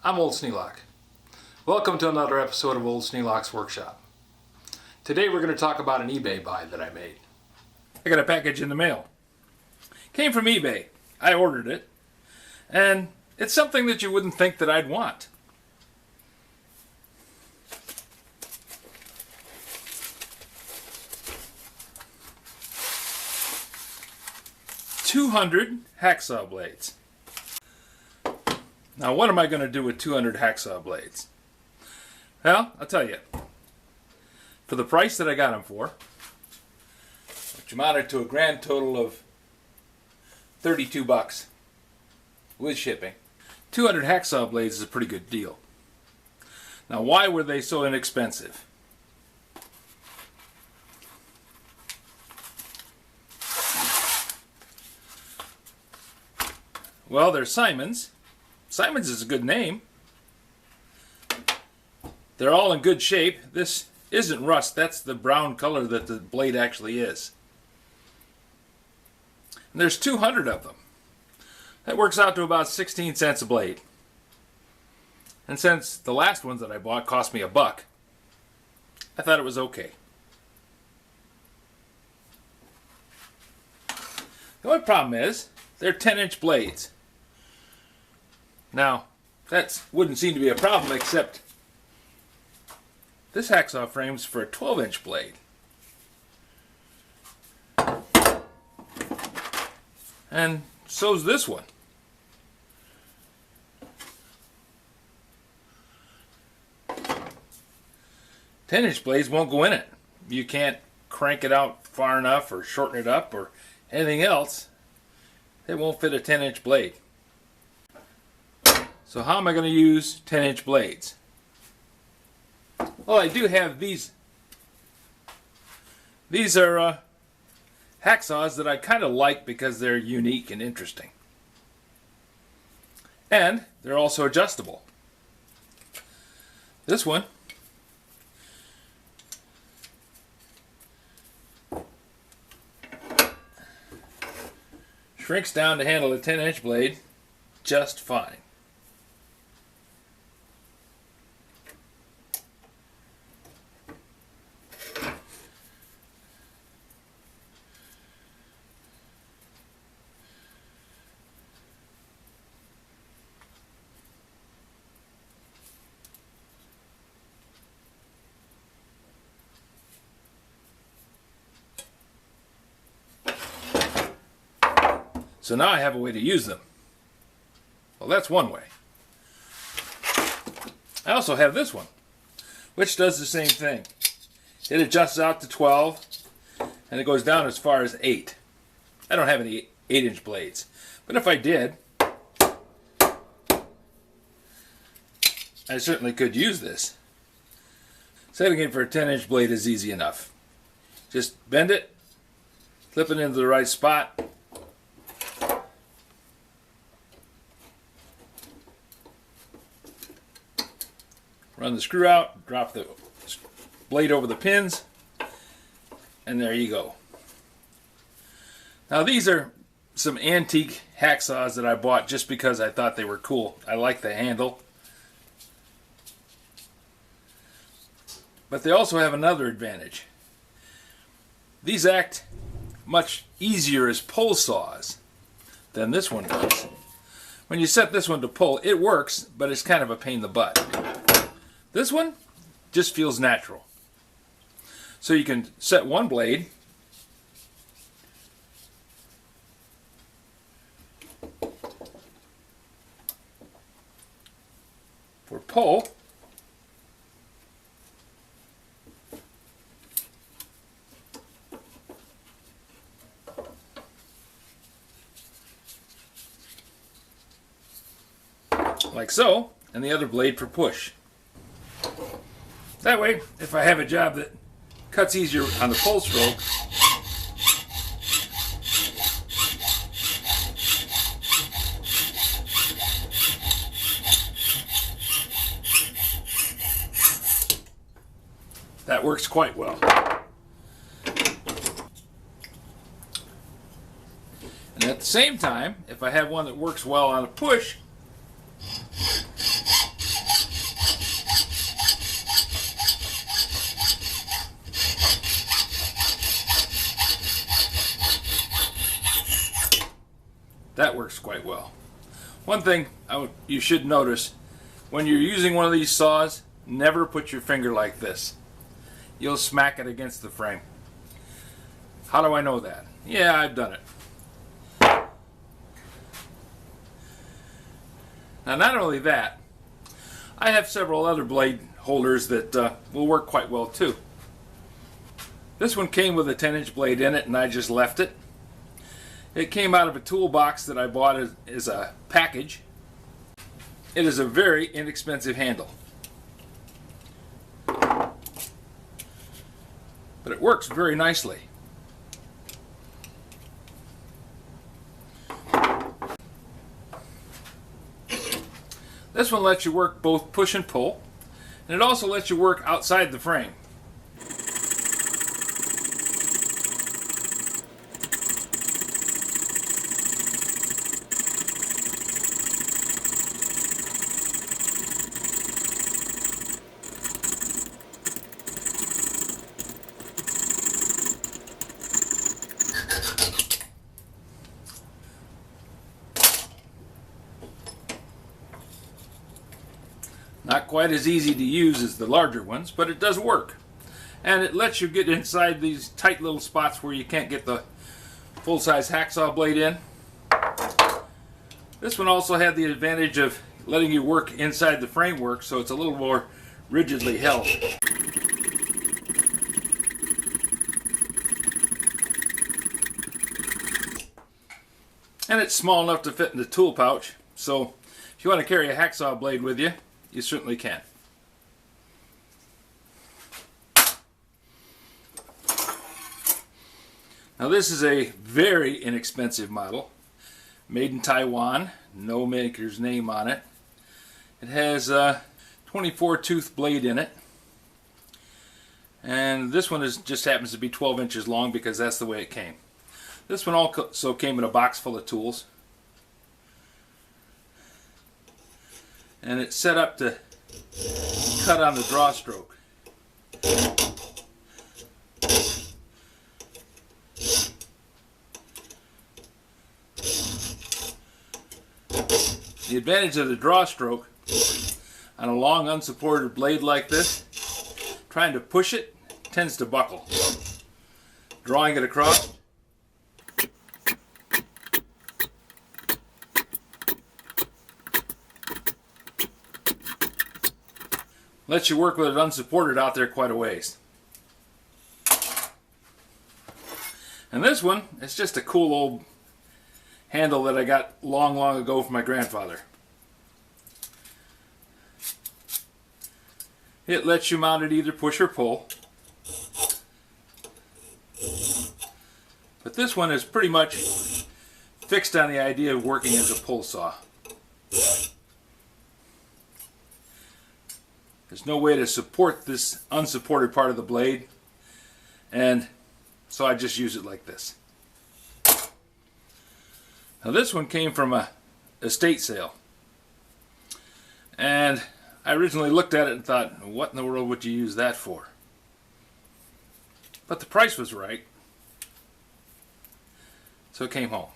I'm Old Sneelock. Welcome to another episode of Old Sneelock's Workshop. Today we're going to talk about an eBay buy that I made. I got a package in the mail. Came from eBay. I ordered it. And it's something that you wouldn't think that I'd want. $200 hacksaw blades. Now, what am I going to do with 200 hacksaw blades? Well, I'll tell you. For the price that I got them for, which amounted to a grand total of $32 with shipping, 200 hacksaw blades is a pretty good deal. Now, why were they so inexpensive? Well, they're Simons. Simons is a good name. They're all in good shape. This isn't rust. That's the brown color that the blade actually is. And there's 200 of them. That works out to about 16 cents a blade. And since the last ones that I bought cost me $1, I thought it was okay. The only problem is they're 10-inch blades. Now, that wouldn't seem to be a problem, except this hacksaw frame's for a 12-inch blade. And so's this one. Ten-inch blades won't go in it. You can't crank it out far enough or shorten it up or anything else. It won't fit a 10-inch blade. So how am I going to use 10-inch blades? Well, I do have these. These are hacksaws that I kind of like because they're unique and interesting. And they're also adjustable. This one shrinks down to handle a 10-inch blade just fine. So now I have a way to use them. Well, that's one way. I also have this one, which does the same thing. It adjusts out to 12, and it goes down as far as 8. I don't have any 8-inch blades, but if I did, I certainly could use this. Setting it for a 10-inch blade is easy enough. Just bend it, flip it into the right spot, run the screw out, drop the blade over the pins, and there you go. Now these are some antique hacksaws that I bought just because I thought they were cool. I like the handle. But they also have another advantage. These act much easier as pull saws than this one does. When you set this one to pull, it works, but it's kind of a pain in the butt. This one just feels natural. So you can set one blade for pull, like so, and the other blade for push. That way, if I have a job that cuts easier on the pull stroke, that works quite well. And at the same time, if I have one that works well on a push, That works quite well. One thing you should notice, when you're using one of these saws, never put your finger like this. You'll smack it against the frame. How do I know that? Yeah, I've done it. Now, not only that, I have several other blade holders that will work quite well too. This one came with a 10-inch blade in it, and I just left it. It came out of a toolbox that I bought as a package. It is a very inexpensive handle, but it works very nicely. This one lets you work both push and pull, and it also lets you work outside the frame. Not quite as easy to use as the larger ones, but it does work. And it lets you get inside these tight little spots where you can't get the full-size hacksaw blade in. This one also had the advantage of letting you work inside the framework, so it's a little more rigidly held. And it's small enough to fit in the tool pouch, so if you want to carry a hacksaw blade with you, you certainly can. Now, this is a very inexpensive model, made in Taiwan, no maker's name on it. It has a 24 tooth blade in it, and this one just happens to be 12 inches long because that's the way it came. This one also came in a box full of tools, and it's set up to cut on the draw stroke. The advantage of the draw stroke on a long unsupported blade like this, trying to push it tends to buckle. Drawing it across, lets you work with it unsupported out there quite a ways. And this one, it's just a cool old handle that I got long ago from my grandfather. It lets you mount it either push or pull. But this one is pretty much fixed on the idea of working as a pull saw. There's no way to support this unsupported part of the blade, and so I just use it like this. Now, this one came from a estate sale, and I originally looked at it and thought, what in the world would you use that for? But the price was right, so it came home.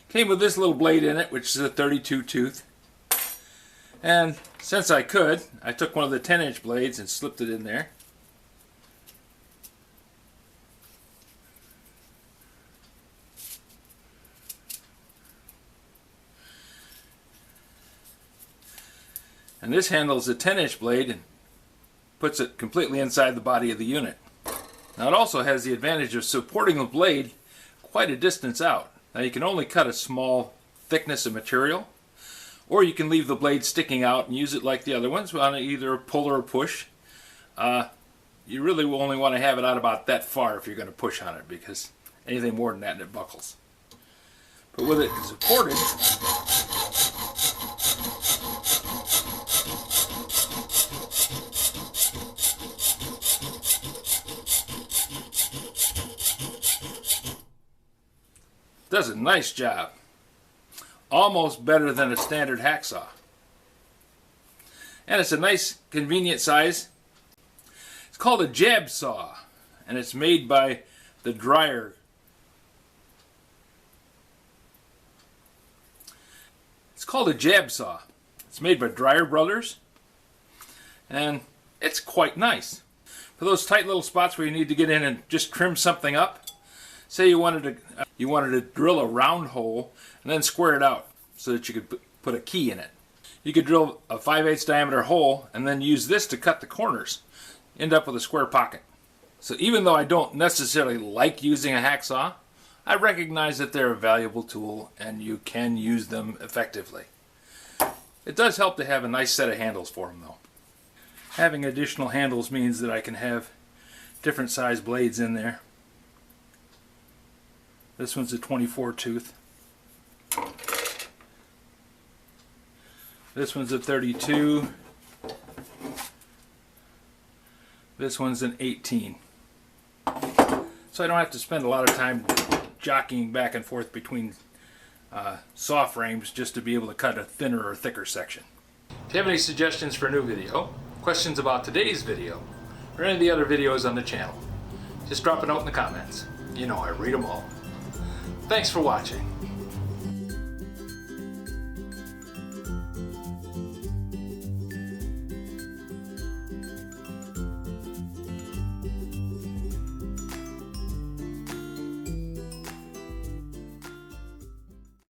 Came with this little blade in it, which is a 32 tooth. And since I could, I took one of the 10-inch blades and slipped it in there. And this handles a 10-inch blade and puts it completely inside the body of the unit. Now, it also has the advantage of supporting the blade quite a distance out. Now, you can only cut a small thickness of material, or you can leave the blade sticking out and use it like the other ones on either a pull or a push. You really will only want to have it out about that far if you're going to push on it, because anything more than that and it buckles. But with it supported, does a nice job. Almost better than a standard hacksaw. And it's a nice, convenient size. It's called a jab saw. and it's made by the dryer. It's called a jab saw. It's made by Dryer Brothers, and it's quite nice. For those tight little spots where you need to get in and just trim something up, say you wanted to drill a round hole and then square it out so that you could put a key in it. You could drill a 5/8 diameter hole and then use this to cut the corners. End up with a square pocket. So even though I don't necessarily like using a hacksaw, I recognize that they're a valuable tool and you can use them effectively. It does help to have a nice set of handles for them though. Having additional handles means that I can have different size blades in there. This one's a 24 tooth. This one's a 32. This one's an 18. So I don't have to spend a lot of time jockeying back and forth between saw frames just to be able to cut a thinner or thicker section. If you have any suggestions for a new video, questions about today's video, or any of the other videos on the channel, just drop a note in the comments. You know I read them all. Thanks for watching.